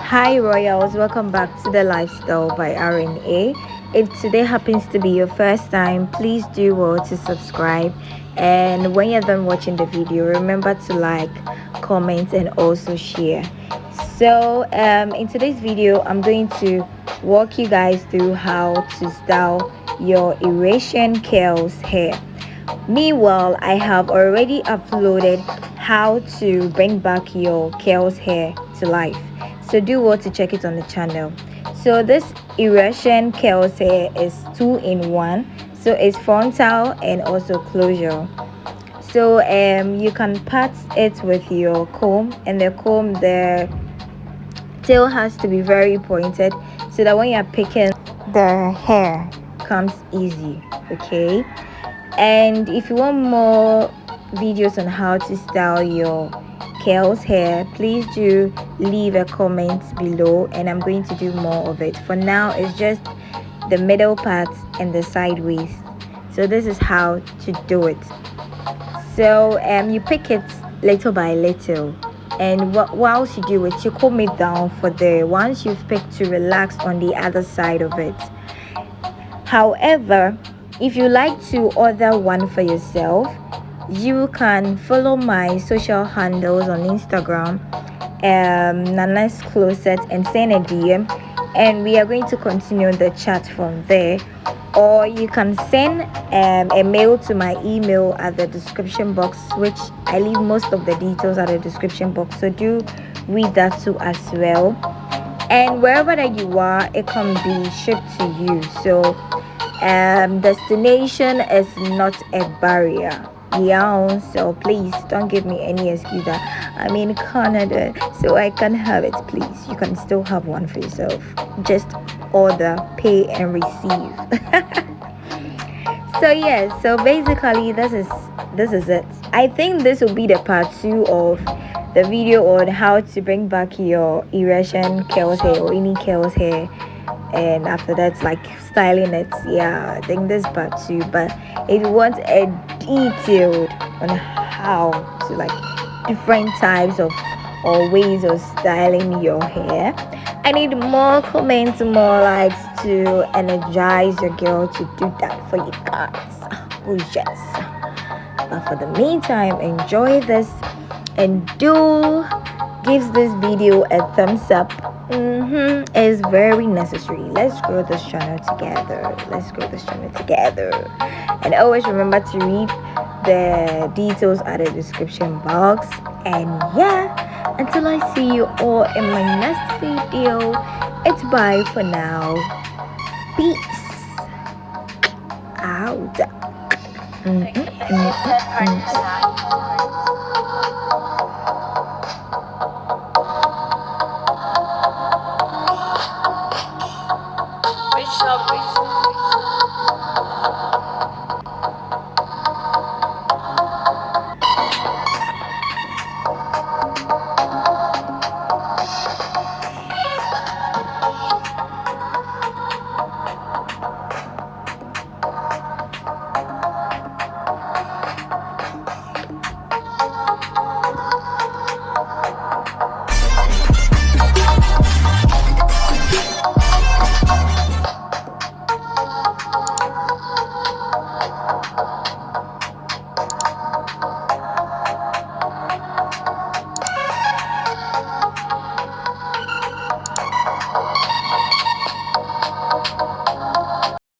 Hi Royals, welcome back to the Lifestyle by RNA. If today happens to be your first time, please do well to subscribe. And when you're done watching the video, remember to like, comment, and also share. In today's video, I'm going to walk you guys through how to style your Eurasian curls hair. Meanwhile, I have already uploaded how to bring back your curls hair to life. So do well to check it on the channel. So this Eurasian curls hair is 2 in 1. So it's frontal and also closure. So you can part it with your comb, and the tail has to be very pointed so that when you're picking the hair comes easy. Okay, and if you want more videos on how to style your curls hair, please do leave a comment below and I'm going to do more of it. For now, it's just the middle part and the sideways. So this is how to do it. So you pick it little by little, and whilst you do it, you comb it down for the ones you've picked to relax on the other side of it. However, if you like to order one for yourself, you can follow my social handles on Instagram, Nana's Closet, and send a DM, and we are going to continue the chat from there. Or you can send a mail to my email at the description box, which I leave most of the details at the description box, so do read that too as well. And wherever that you are, it can be shipped to you. So destination is not a barrier. Yeah, so please don't give me any excuse that I'm in Canada so I can have it. Please, you can still have one for yourself. Just order, pay, and receive. So yes, so basically this is it. I think this will be the part 2 of the video on how to bring back your Eurasian curls hair or any curls hair, and after that's like styling it. Yeah, I think this part 2. But if you want a detailed on how to like different types of or ways of styling your hair, I need more comments, more likes to energize your girl to do that for you guys. Oh yes. But for the meantime, enjoy this and do gives this video a thumbs up. Is very necessary. Let's grow this channel together. And always remember to read the details at the description box. And yeah, until I see you all in my next video, it's bye for now. Peace out.